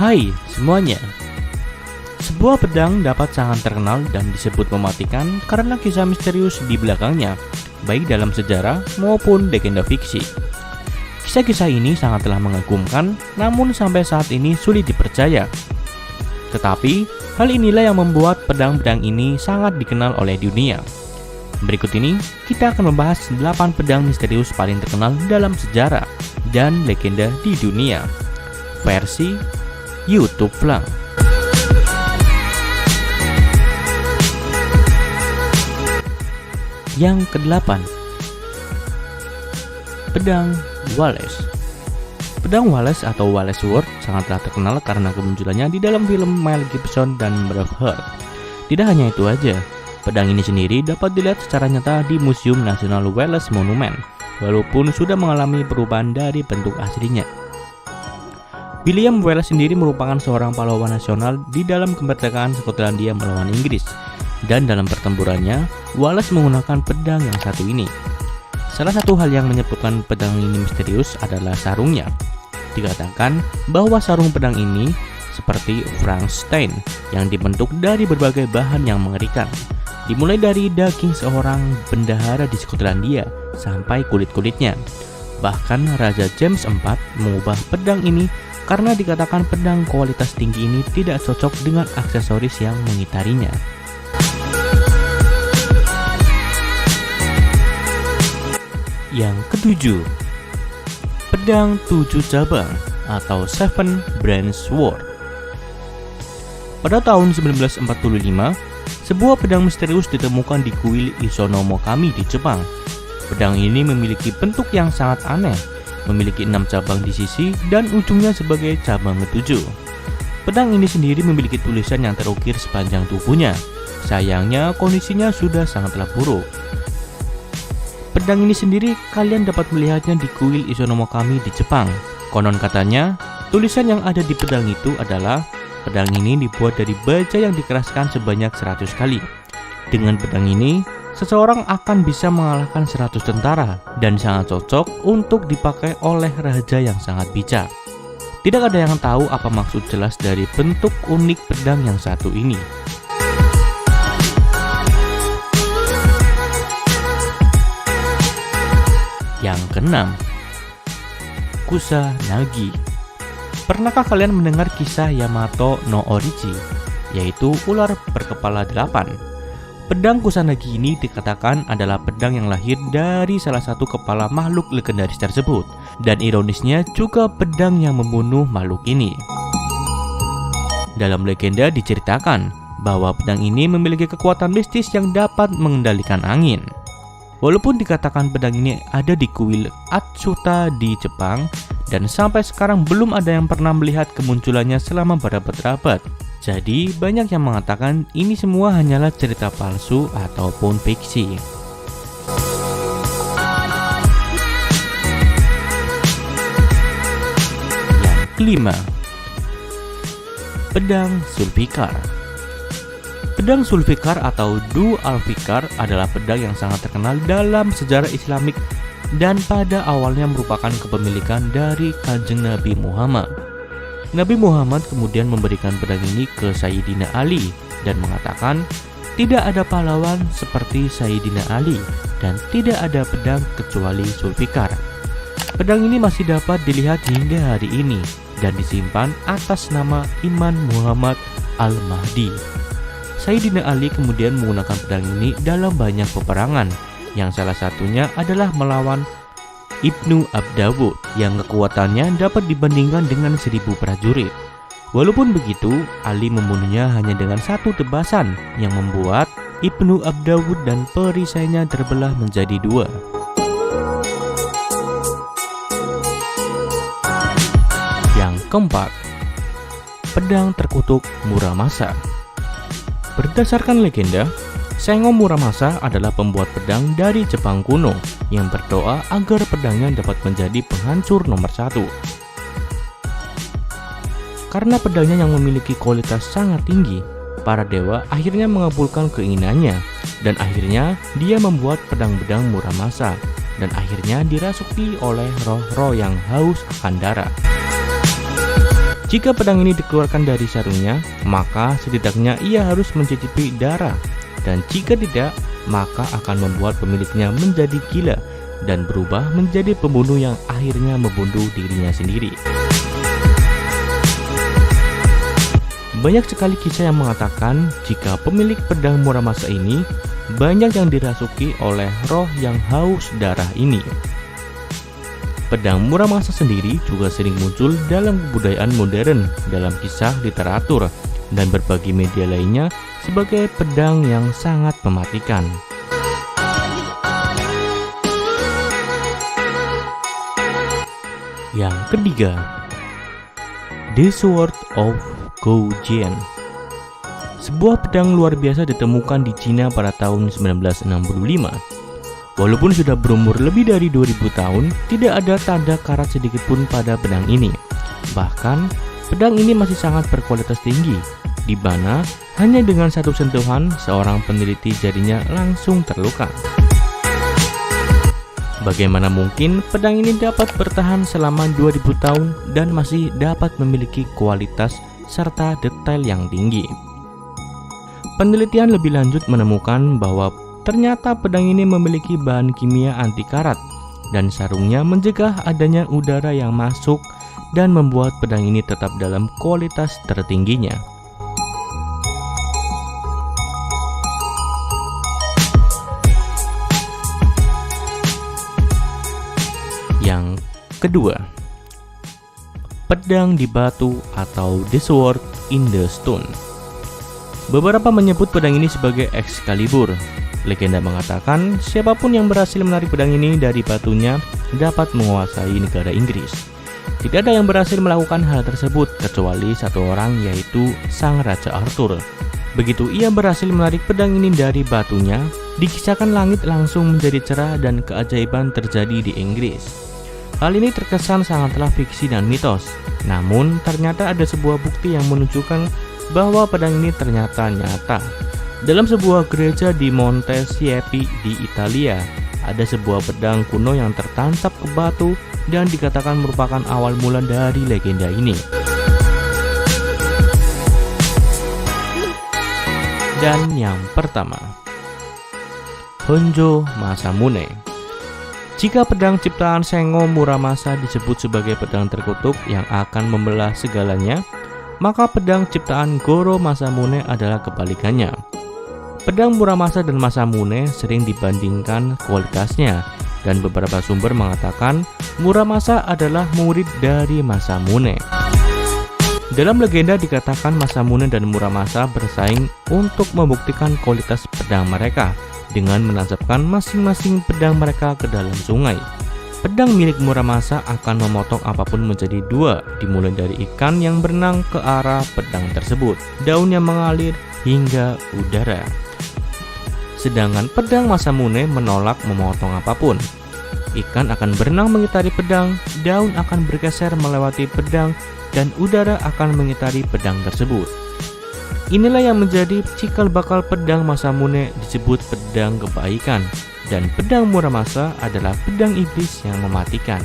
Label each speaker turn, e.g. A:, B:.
A: Hai semuanya. Sebuah pedang dapat sangat terkenal dan disebut mematikan karena kisah misterius di belakangnya, baik dalam sejarah maupun legenda fiksi. Kisah-kisah ini sangatlah mengagumkan, namun sampai saat ini sulit dipercaya. Tetapi, hal inilah yang membuat pedang-pedang ini sangat dikenal oleh dunia. Berikut ini, kita akan membahas 8 pedang misterius paling terkenal dalam sejarah dan legenda di dunia. Versi YouTube Lang. Yang ke-8, pedang Wallace. Pedang Wallace atau Wallace Sword sangatlah terkenal karena kemunculannya di dalam film Mel Gibson dan Braveheart. Tidak hanya itu aja, pedang ini sendiri dapat dilihat secara nyata di Museum Nasional Wallace Monument, walaupun sudah mengalami perubahan dari bentuk aslinya. William Wallace sendiri merupakan seorang pahlawan nasional di dalam kemerdekaan Skotlandia melawan Inggris, dan dalam pertempurannya, Wallace menggunakan pedang yang satu ini. Salah satu hal yang menyebabkan pedang ini misterius adalah sarungnya. Dikatakan bahwa sarung pedang ini seperti Frankenstein yang dibentuk dari berbagai bahan yang mengerikan, dimulai dari daging seorang bendahara di Skotlandia sampai kulit-kulitnya. Bahkan Raja James IV mengubah pedang ini karena dikatakan pedang kualitas tinggi ini tidak cocok dengan aksesoris yang mengitarinya. Yang ke-7, pedang 7 cabang atau Seven Branch Sword. Pada tahun 1945, sebuah pedang misterius ditemukan di kuil Ishinomokami di Jepang. Pedang ini memiliki bentuk yang sangat aneh, memiliki 6 cabang di sisi dan ujungnya sebagai cabang ke-7. Pedang ini sendiri memiliki tulisan yang terukir sepanjang tubuhnya. Sayangnya kondisinya sudah sangatlah buruk. Pedang ini sendiri kalian dapat melihatnya di kuil Ishinomokami di Jepang. Konon katanya, tulisan yang ada di pedang itu adalah pedang ini dibuat dari baja yang dikeraskan sebanyak 100 kali. Dengan pedang ini, seseorang akan bisa mengalahkan 100 tentara dan sangat cocok untuk dipakai oleh raja yang sangat bijak. Tidak ada yang tahu apa maksud jelas dari bentuk unik pedang yang satu ini. Yang ke-6, Kusanagi. Pernahkah kalian mendengar kisah Yamato no Orochi, yaitu ular berkepala 8? Pedang Kusanagi ini dikatakan adalah pedang yang lahir dari salah satu kepala makhluk legendaris tersebut, dan ironisnya juga pedang yang membunuh makhluk ini. Dalam legenda diceritakan bahwa pedang ini memiliki kekuatan mistis yang dapat mengendalikan angin. Walaupun dikatakan pedang ini ada di kuil Atsuta di Jepang, dan sampai sekarang belum ada yang pernah melihat kemunculannya selama berabad-abad. Jadi banyak yang mengatakan ini semua hanyalah cerita palsu ataupun fiksi. Yang kelima, pedang Zulfikar. Pedang Zulfikar atau Du Alfikar adalah pedang yang sangat terkenal dalam sejarah Islamik dan pada awalnya merupakan kepemilikan dari Kanjeng Nabi Muhammad. Nabi Muhammad kemudian memberikan pedang ini ke Sayyidina Ali dan mengatakan, tidak ada pahlawan seperti Sayyidina Ali dan tidak ada pedang kecuali Zulfikar. Pedang ini masih dapat dilihat hingga hari ini dan disimpan atas nama Iman Muhammad Al-Mahdi. Sayyidina Ali kemudian menggunakan pedang ini dalam banyak peperangan, yang salah satunya adalah melawan Ibnu Abdawud yang kekuatannya dapat dibandingkan dengan 1000 prajurit. Walaupun begitu, Ali membunuhnya hanya dengan satu tebasan yang membuat Ibnu Abdawud dan perisainya terbelah menjadi 2. Yang keempat, pedang terkutuk Muramasa. Berdasarkan legenda, Sengo Muramasa adalah pembuat pedang dari Jepang kuno yang berdoa agar pedangnya dapat menjadi penghancur nomor 1. Karena pedangnya yang memiliki kualitas sangat tinggi, para dewa akhirnya mengabulkan keinginannya, dan akhirnya dia membuat pedang-pedang Muramasa, dan akhirnya dirasuki oleh roh-roh yang haus akan darah. Jika pedang ini dikeluarkan dari sarungnya, maka setidaknya ia harus mencicipi darah, dan jika tidak, maka akan membuat pemiliknya menjadi gila dan berubah menjadi pembunuh yang akhirnya membunuh dirinya sendiri. Banyak sekali kisah yang mengatakan jika pemilik pedang Muramasa ini banyak yang dirasuki oleh roh yang haus darah ini. Pedang Muramasa sendiri juga sering muncul dalam kebudayaan modern, dalam kisah literatur, dan berbagai media lainnya sebagai pedang yang sangat mematikan. Yang ketiga, The Sword of Goujian. Sebuah pedang luar biasa ditemukan di Cina pada tahun 1965. Walaupun sudah berumur lebih dari 2000 tahun, tidak ada tanda karat sedikit pun pada pedang ini. Bahkan, pedang ini masih sangat berkualitas tinggi, di mana hanya dengan satu sentuhan seorang peneliti jarinya langsung terluka. Bagaimana mungkin pedang ini dapat bertahan selama 2000 tahun dan masih dapat memiliki kualitas serta detail yang tinggi? Penelitian lebih lanjut menemukan bahwa ternyata pedang ini memiliki bahan kimia anti karat, dan sarungnya mencegah adanya udara yang masuk dan membuat pedang ini tetap dalam kualitas tertingginya. Yang kedua, pedang di batu atau The Sword in the Stone. Beberapa menyebut pedang ini sebagai Excalibur. Legenda mengatakan siapapun yang berhasil menarik pedang ini dari batunya dapat menguasai negara Inggris. Tidak ada yang berhasil melakukan hal tersebut kecuali satu orang, yaitu Sang Raja Arthur. Begitu ia berhasil menarik pedang ini dari batunya, dikisahkan langit langsung menjadi cerah dan keajaiban terjadi di Inggris. Hal ini terkesan sangatlah fiksi dan mitos, namun ternyata ada sebuah bukti yang menunjukkan bahwa pedang ini ternyata nyata. Dalam sebuah gereja di Monte Siepi di Italia, ada sebuah pedang kuno yang tertancap ke batu dan dikatakan merupakan awal mula dari legenda ini. Dan yang pertama, Honjo Masamune. Jika pedang ciptaan Sengo Muramasa disebut sebagai pedang terkutuk yang akan membelah segalanya, maka pedang ciptaan Goro Masamune adalah kebalikannya. Pedang Muramasa dan Masamune sering dibandingkan kualitasnya, dan beberapa sumber mengatakan Muramasa adalah murid dari Masamune. Dalam legenda dikatakan Masamune dan Muramasa bersaing untuk membuktikan kualitas pedang mereka dengan menancapkan masing-masing pedang mereka ke dalam sungai. Pedang milik Muramasa akan memotong apapun menjadi dua, dimulai dari ikan yang berenang ke arah pedang tersebut, daun yang mengalir hingga udara. Sedangkan pedang Masamune menolak memotong apapun. Ikan akan berenang mengitari pedang, daun akan bergeser melewati pedang, dan udara akan mengitari pedang tersebut. Inilah yang menjadi cikal bakal pedang Masamune disebut pedang kebaikan, dan pedang Muramasa adalah pedang iblis yang mematikan.